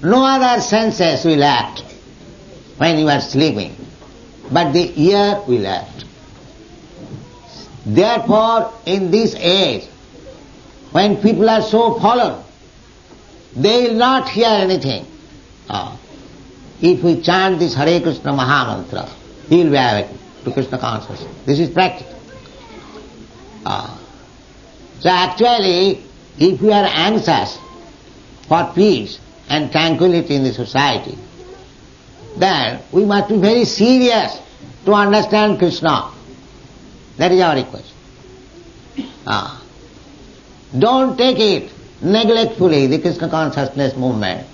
No other senses will act when you are sleeping, but the ear will act. Therefore, in this age, when people are so fallen, they will not hear anything. If we chant this Hare Krishna Mahamantra, he will be awakened to Krishna consciousness. This is practical. So actually, if we are anxious for peace and tranquility in the society, then we must be very serious to understand Krishna. That is our request. Don't take it neglectfully, the Krishna consciousness movement.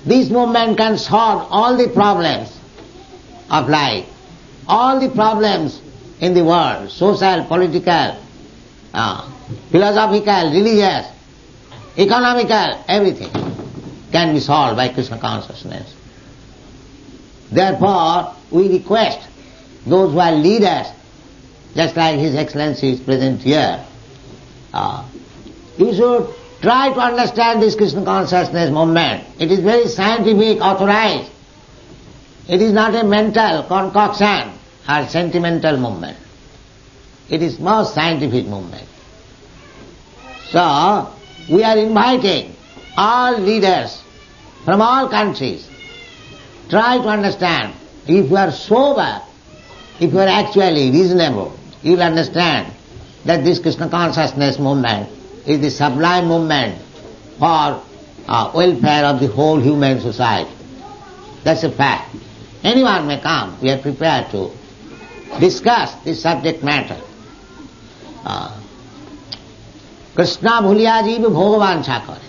This movement can solve all the problems of life, all the problems in the world, social, political, philosophical, religious, economical, everything can be solved by Krishna consciousness. Therefore, we request those who are leaders, just like His Excellency is present here, you should try to understand this Krishna consciousness movement. It is very scientific, authorized. It is not a mental concoction or sentimental movement. It is most scientific movement. So, we are inviting all leaders from all countries, try to understand. If you are sober, if you are actually reasonable, you will understand that this Krishna consciousness movement is the sublime movement for welfare of the whole human society. That's a fact. Anyone may come. We are prepared to discuss this subject matter. Krishna bhuliya jiva bhogavan chakare.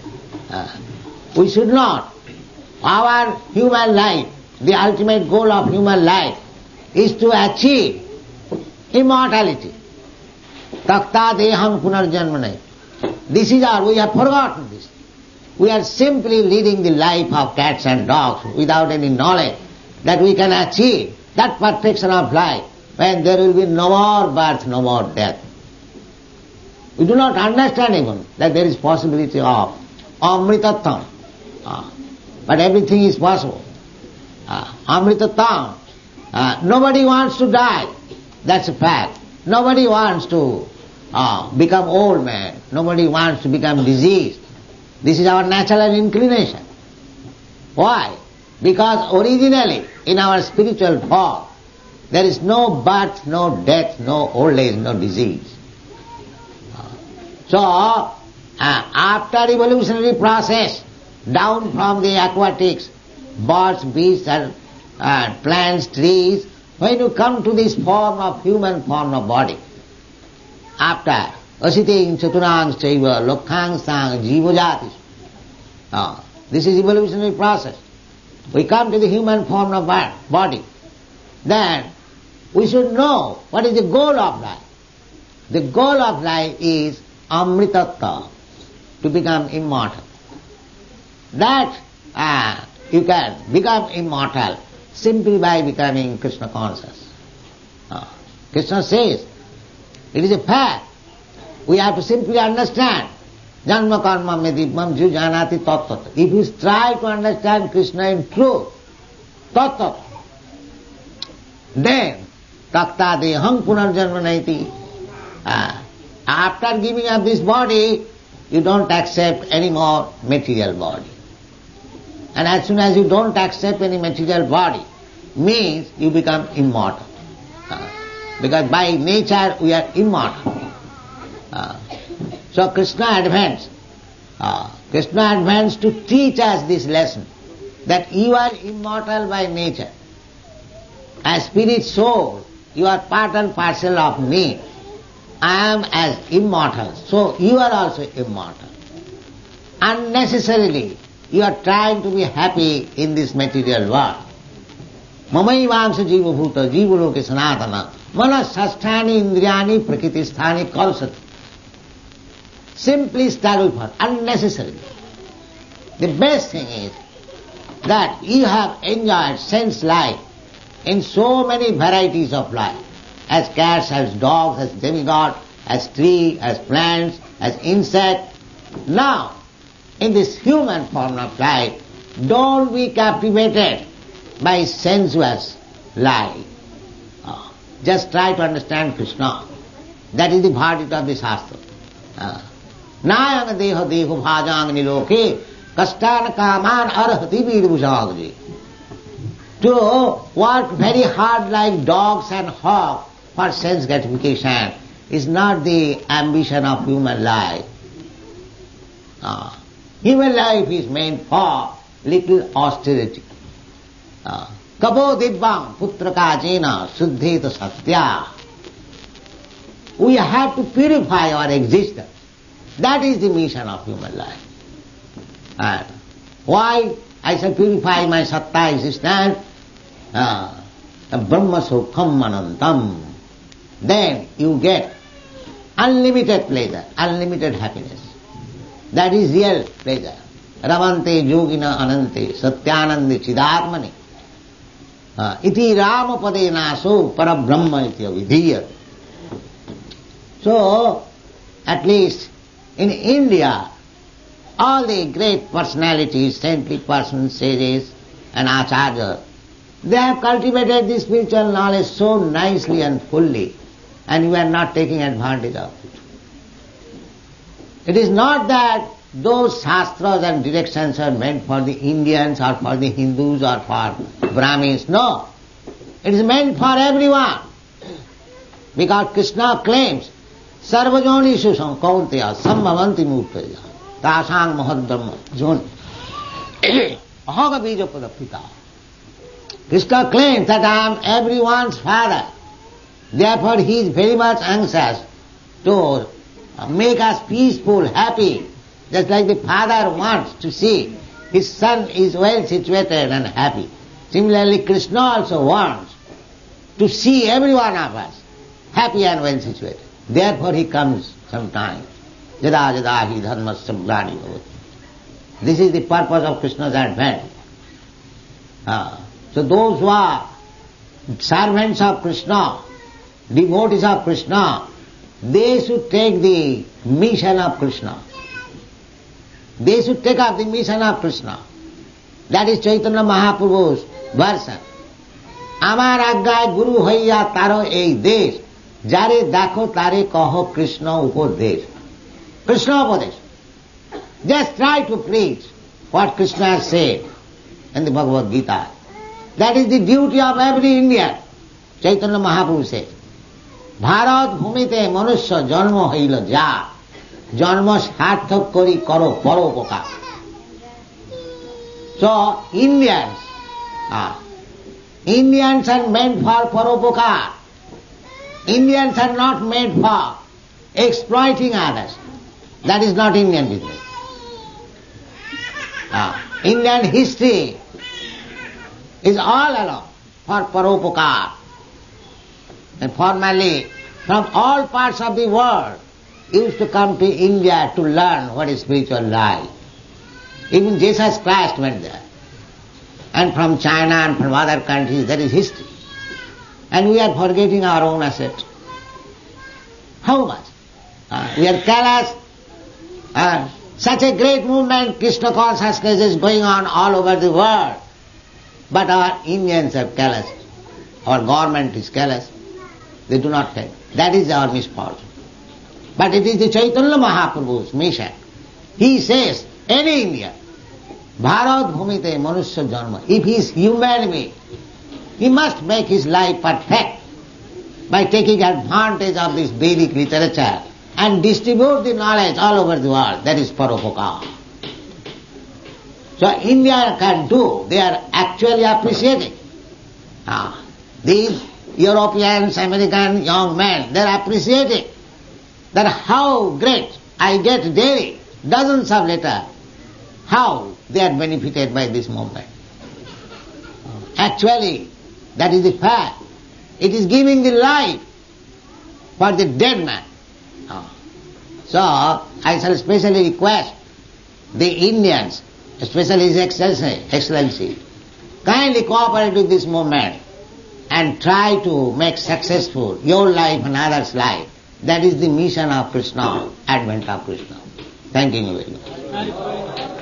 We should not. Our human life, the ultimate goal of human life is to achieve immortality. Takta deham punarjanmane. This is our, we have forgotten this. We are simply leading the life of cats and dogs without any knowledge that we can achieve that perfection of life when there will be no more birth, no more death. We do not understand even that there is possibility of amritatam. But everything is possible. Amritatam. Nobody wants to die. That's a fact. Nobody wants to become old man. Nobody wants to become diseased. This is our natural inclination. Why? Because originally in our spiritual form there is no birth, no death, no old age, no disease. So after evolutionary process, down from the aquatics, birds, beasts and plants, trees, when you come to this form of human form of body, after asiting chaturang chaiva lokhang sang jivajati, this is evolutionary process. We come to the human form of body. Then we should know what is the goal of life. The goal of life is amritattva, to become immortal. That you can become immortal simply by becoming Krishna conscious. Krishna says, it is a fact. We have to simply understand. Janma karma medipam ju janati tattvat. If you try to understand Krishna in truth, tattvat, then takta deham punarjanma naiti. After giving up this body, you don't accept any more material body. And as soon as you don't accept any material body, means you become immortal. Because by nature we are immortal. So Krishna advanced. Krishna advanced to teach us this lesson, that you are immortal by nature. As spirit soul, you are part and parcel of me. I am as immortal, so you are also immortal. Unnecessarily, you are trying to be happy in this material world. Mamaivamsa jiva bhuta jiva loke sanatana manasasthani indriyani prakritisthani kalsati. Simply struggle for unnecessarily. The best thing is that you have enjoyed sense life in so many varieties of life, as cats, as dogs, as demigod, as tree, as plants, as insect. Now, in this human form of life, Don't be captivated by sensuous life. Just try to understand Krishna. That is the verdict of the Shastra. Nayang deha deho bhajang niloke kastan kaman arhati vidbhusagji. To work very hard like dogs and hogs for sense gratification is not the ambition of human life. Human life is meant for little austerity. Kapo didvam putraka jena suddheta satya. We have to purify our existence. That is the mission of human life. And why I shall purify my satta existence? Brahma sukham anantam. Then you get unlimited pleasure, unlimited happiness. That is real pleasure. Ramante yogina anante satyanandi chidatmani. Iti ramapade naso parabrahma iti avidhiyat. So, at least in India, all the great personalities, saintly persons, sages and acharyas, they have cultivated the spiritual knowledge so nicely and fully, and we are not taking advantage of it. It is not that those shastras and directions are meant for the Indians or for the Hindus or for Brahmins. No. It is meant for everyone. Because Krishna claims, Sarvajonishu kaunteya sambhavanti murteya tasang mahadbrahma joni ahaga bija padapita. Krishna claims that I am everyone's father. Therefore he is very much anxious to make us peaceful, happy. Just like the father wants to see his son is well situated and happy. Similarly, Krishna also wants to see every one of us happy and well situated. Therefore he comes sometimes. Jada jada hi dharmasya glani bhavati. This is the purpose of Krishna's advent. So those who are servants of Krishna, devotees of Krishna, they should take the mission of Krishna. They should take up the mission of Krishna. That is Chaitanya Mahaprabhu's version. Amar agyay guru hoiya taro ei desh, jare dakho tare kaho Krishna upodesh. Krishna upodesh. Just try to preach what Krishna has said in the Bhagavad Gita. That is the duty of every Indian. Chaitanya Mahaprabhu says, Bharat bhumite manusya janma hoila ja, janma sarthak kori karo paropokar. So Indians are meant for paropokar. Indians are not meant for exploiting others. That is not Indian business. Indian history is all along for paropokar. And formerly, from all parts of the world, used to come to India to learn what is spiritual life. Even Jesus Christ went there. And from China and from other countries, there is history. And we are forgetting our own asset. How much? We are careless. Such a great movement, Krishna consciousness, is going on all over the world. But our Indians are careless. Our government is careless. They do not take. That is our misfortune. But it is the Chaitanya Mahaprabhu's mission. He says, any Indian, Bharat bhumite manusya janma, if he is human being, he must make his life perfect by taking advantage of this Vedic literature and distribute the knowledge all over the world. That is paropokar. So India can do, they are actually appreciating. These Europeans, American young men, they are appreciating that how great I get daily, dozens of letters, how they are benefited by this movement. Actually, that is the fact. It is giving the life for the dead man. So, I shall specially request the Indians, especially His Excellency, kindly cooperate with this movement and try to make successful your life and others' life. That is the mission of Krishna, advent of Krishna. Thank you very much.